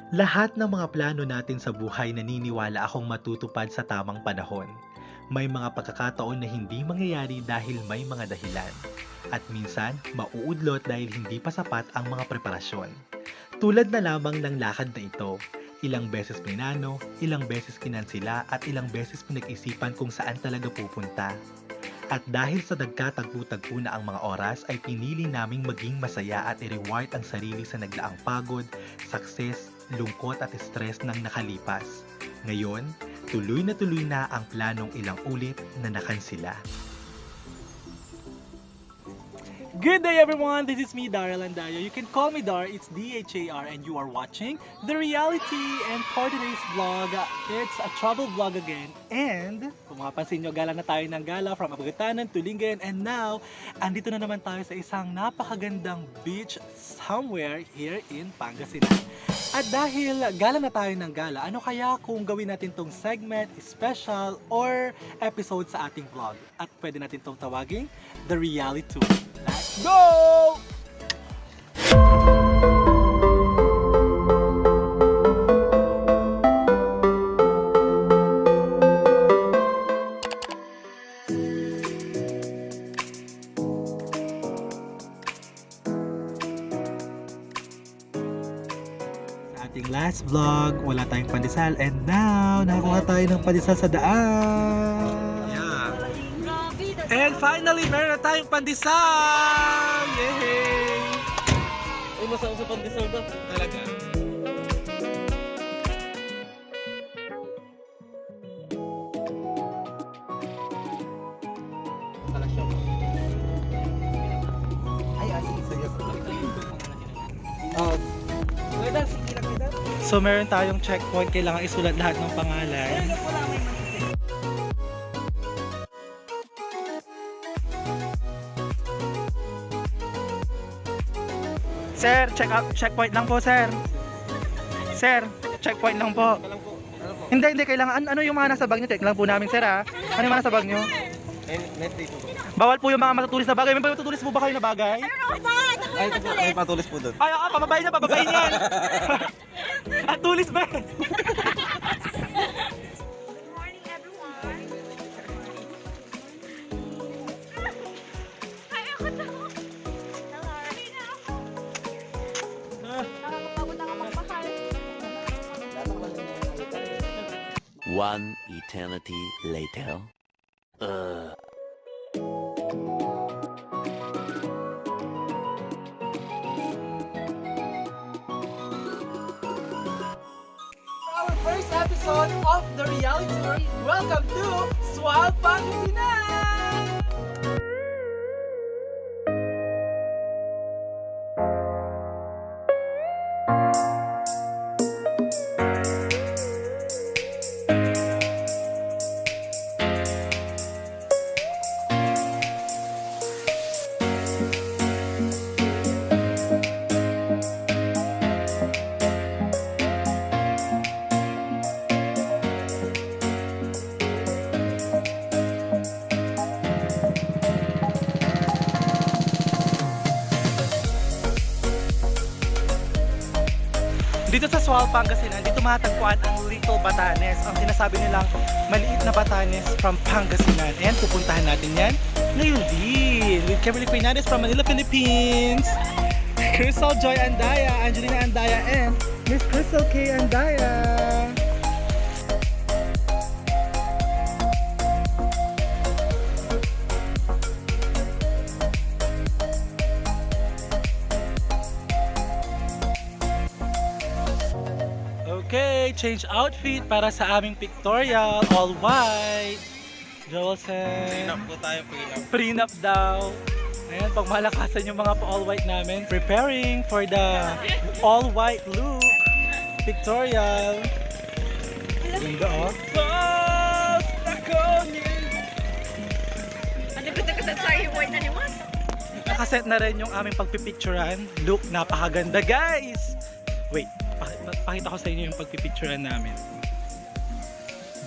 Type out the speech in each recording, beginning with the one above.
Lahat ng mga plano natin sa buhay naniniwala akong matutupad sa tamang panahon. May mga pagkakataon na hindi mangyayari dahil may mga dahilan. At minsan, mauudlot dahil hindi pa sapat ang mga preparasyon. Tulad na lamang ng lakad na ito. Ilang beses plinano, ilang beses kinansila at ilang beses pinag-isipan kung saan talaga pupunta. At dahil sa nagkatagpo-tagpo na ang mga oras ay pinili naming maging masaya at i-reward ang sarili sa nagdaang pagod, success, lungkot at stress ng nakalipas. Ngayon, tuloy na ang planong ilang ulit na nakansila. Good day everyone, this is me DHARealiTOUR. You can call me Dar, it's DHAR and you are watching The Reality. And for today's vlog, it's a travel vlog again. And kung makapansin nyo, gala na tayo ng gala from Batanes to Lingayen. And now, andito na naman tayo sa isang napakagandang beach somewhere here in Pangasinan. At dahil gala na tayo ng gala, ano kaya kung gawin natin tong segment, special, or episode sa ating vlog? At pwede natin tong tawagin The RealiTOUR. Let's go! Ating last vlog, wala tayong pandesal, and now nakakuha tayo ng pandesal sa daan. Yeah. And finally, meron na tayong pandesal! Yay! Ay, masarap sa pandesal ba? Talaga. CALASIAO. Ay, sige. So meron tayong checkpoint, kailangan isulat lahat ng pangalan. Sir, checkpoint lang po, sir. Sir, checkpoint lang po. Hindi, kailangan, ano yung mga nasa bag niyo? Check lang po namin, sir, ha? Ano yung mga nasa bag niyo? Bawal po yung mga matutulis na bagay. May matutulis po ba kayo na bagay? Ay, may patulis po doon. Ay, pamabayin yan. At tulis ba? Good morning, everyone. Ay, ako to. Hello. Nakakapagod ako magmahal. One eternity later. Our first episode of The RealiTOUR. Welcome to SUAL Pangasinan! Dito sa SUAL Pangasinan, dito matagpuan ang Little Batanes. Ang sinasabi nilang maliit na Batanes from Pangasinan. And pupuntahan natin yan ngayon din. With Kimberly Fernandez from Manila, Philippines. Crystal Joy Andaya, Angelina Andaya, and Miss Crystal K. Andaya. Okay, change outfit para sa aming pictorial, all white. Jolson. Prenup po tayo, prenup. Prenup daw. Ayan, pag malakasan yung mga all white namin. Preparing for the all white look. Pictorial. Ganda, oh. Nakaset na rin yung aming pagpipicturan. Look, napakaganda, guys. Wait. Pakita ko sa inyo yung pagpipicturean namin.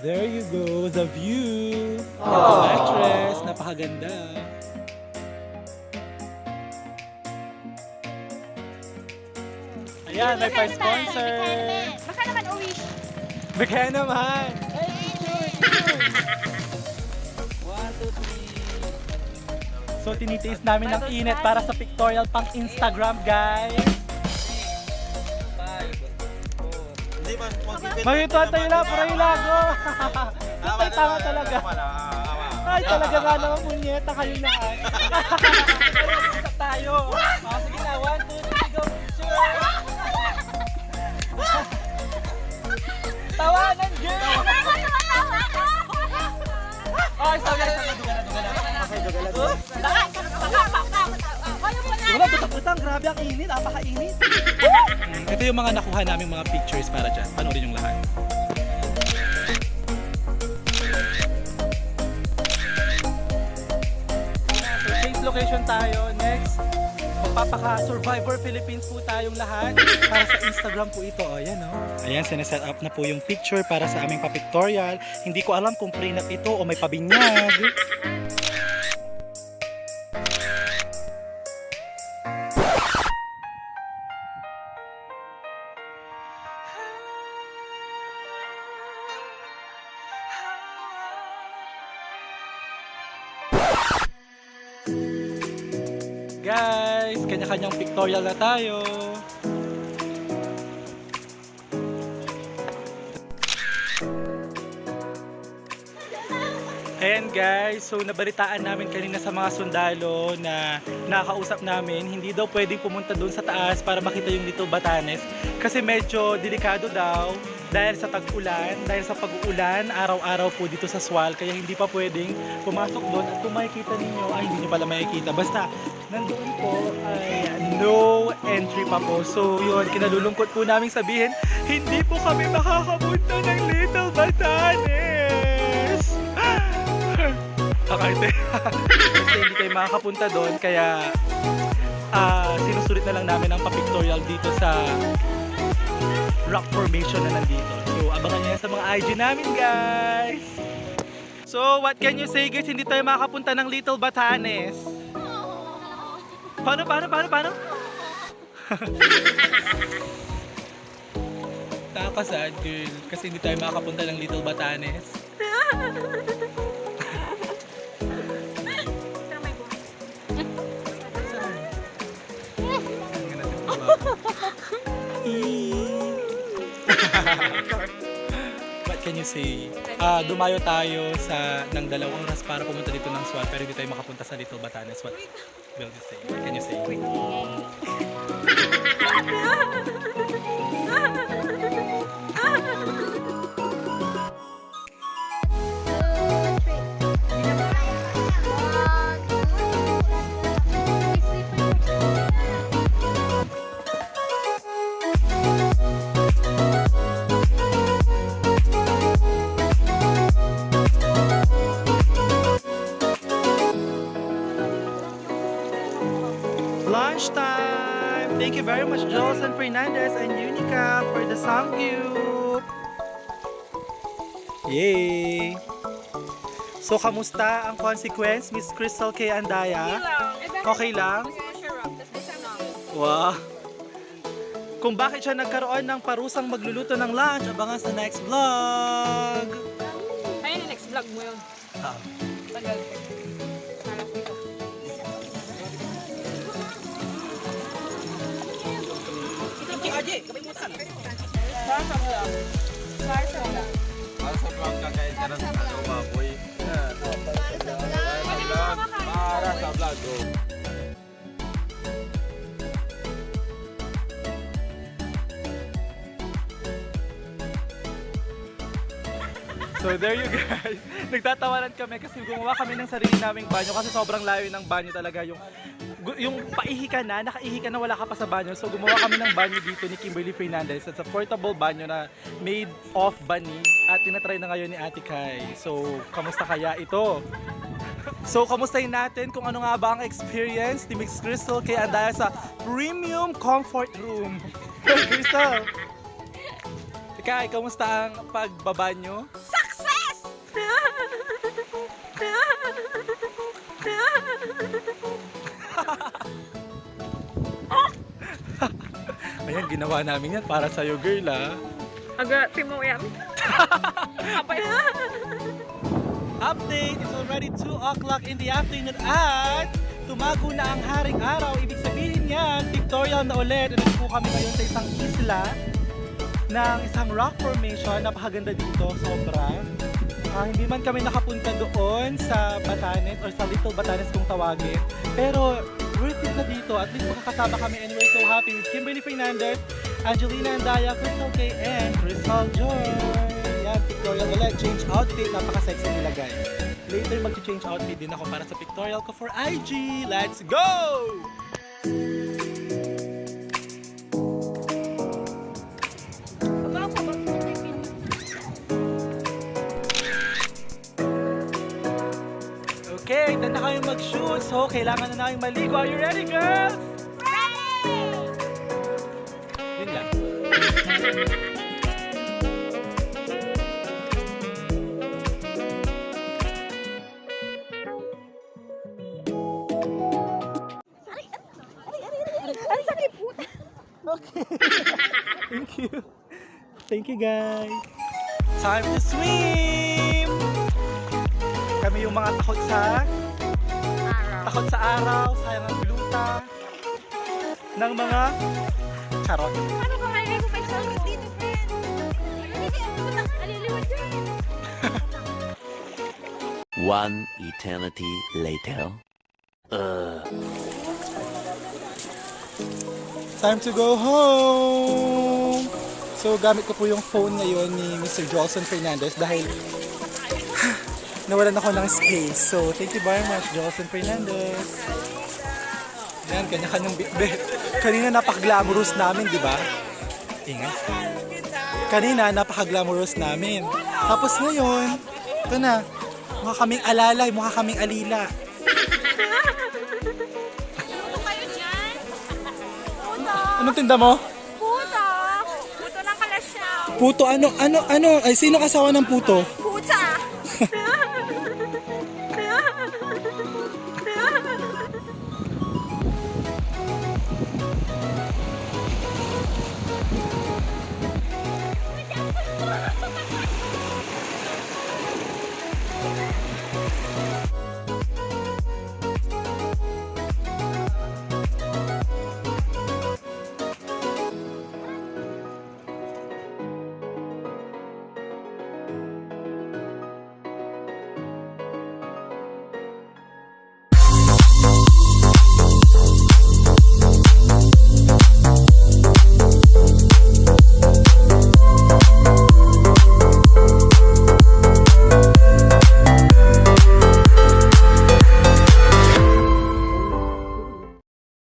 There you go, the view. The actress, napakaganda. Ayan, may pa-sponsor. Baka naman uwi. Bigyan naman. So tinitiis namin ng init para sa pictorial pang Instagram, guys. Hindi man, Magito tayo na, pura yung lago. Yung tayo tama talaga. Ay, talaga nga naman, punyeta kayo na. Isa tayo. Sige na, 1, 2, 3, go. Tawanan, girl! Ay, sabi na, duga na. Okay, duga na. Wala, butang-butang. Grabe ang init. Apaka-init. Ito yung mga nakuha naming mga pictures para dyan. Panoorin yung lahat. So, change location tayo. Next, magpapaka-Survivor Philippines po tayong lahat. Para sa Instagram po ito. O, ayan o. Ayan, sineset up na po yung picture para sa aming pa-pictorial. Hindi ko alam kung prenup ito o may pabinyag. Guys, kanya-kanyang pictorial na tayo. Ayan guys, so nabalitaan namin kanina sa mga sundalo na nakausap namin, hindi daw pwedeng pumunta doon sa taas para makita yung Little Batanes kasi medyo delikado daw dahil sa tag-ulan, dahil sa pag-uulan araw-araw po dito sa SUAL, kaya hindi pa pwedeng pumasok doon. At kung makikita ninyo, ay hindi nyo pala makikita, basta nandoon po ay no entry pa po. So yun, kinalulungkot po namin sabihin, hindi po kami makakapunta ng Little Batanes. Kakarte. Kasi hindi tayo makakapunta doon, kaya sinusulit na lang namin ang pa-pictorial dito sa rock formation na nandito. So abangan nyo yan sa mga IG namin, guys. So what can you say, guys? Hindi tayo makakapunta ng Little Batanes. Paano? Nakakasad, girl. Kasi hindi tayo makakapunta ng Little Batanes. What can you say? Dumayo tayo ng 2 oras para pumunta dito ng SUAL, pero hindi tayo makapunta sa Little Batanes. What will you say? What can you say? Lunchtime! Thank you very much, Jolson Fernandez and Unica for the samgyup! Yay! So, kamusta ang consequence, Miss Crystal K. Andaya? Okay lang? Wow! Kung bakit siya nagkaroon ng parusang magluluto ng lunch, abangan sa next vlog! Ayun yung next vlog mo yun. Tagal. Para sa vlog ka guys, para sa baboy. Para sa vlog. So there you guys. Nagtatawanan kami kasi gumawa kami ng sarili naming banyo kasi sobrang layo ng banyo talaga. Yung paihi ka na, nakaihi ka na, wala ka pa sa banyo. So gumawa kami ng banyo dito ni Kimberly Fernandez. It's a portable banyo na made of bani at tinatry na ngayon ni Ate Kai. So kamusta kaya ito? So kamustahin natin kung ano nga ba ang experience ni Miss Crystal kay Andaya sa premium comfort room. Crystal! Kai, kamusta ang pagbabanyo? Success! Ayan, ginawa namin yan para sa'yo, girl, ha? Aga, timo yan. Apa ya? Update! It's already 2 o'clock in the afternoon at tumago na ang haring araw. Ibig sabihin yan, pictorial na ulit. Nandito po kami ngayon sa isang isla ng isang rock formation. Napakaganda dito, sobra. Hindi man kami nakapunta doon sa Batanes or sa Little Batanes kung tawagin. Pero worth it na dito. At least makakasama kami and we're so happy with Kimberly Fernandez, Angelina Andaya, Crystal K, and Crystal Joy. Yan, pictorial ulit. Change outfit. Napaka-sexy nila guys. Later mag-change outfit din ako para sa pictorial ko for IG. Let's go! Okay, na kayo mag-shoot. So, kailangan na kayong maligo. Are you ready, girls? Ready! Yun lang. Ang sakit po. Okay. Thank you. Thank you, guys. Time to swim! Kami yung mga takot sa araw, sayang ang gluta ng mga charot. Ano ba kaya ko may sarot dito, friend? Aliliwat yan. One eternity later. Time to go home! So, gamit ko po yung phone ngayon ni Mr. Jolson Fernandez dahil nawalan ako ng space. So, thank you very much, Jolson Fernandez. Yan, kanya-kanyang bit-bit. Kanina napaka-glamorous namin, di ba? Ingat. Kanina napaka-glamorous namin. Tapos ngayon, ito na. Mukha kaming alalay, mukha kaming alila. Puto kayo dyan? Puto! Anong tinda mo? Puto! Puto ng CALASIAO! Puto, ano? Ay, sino kasawa ng puto? Puta!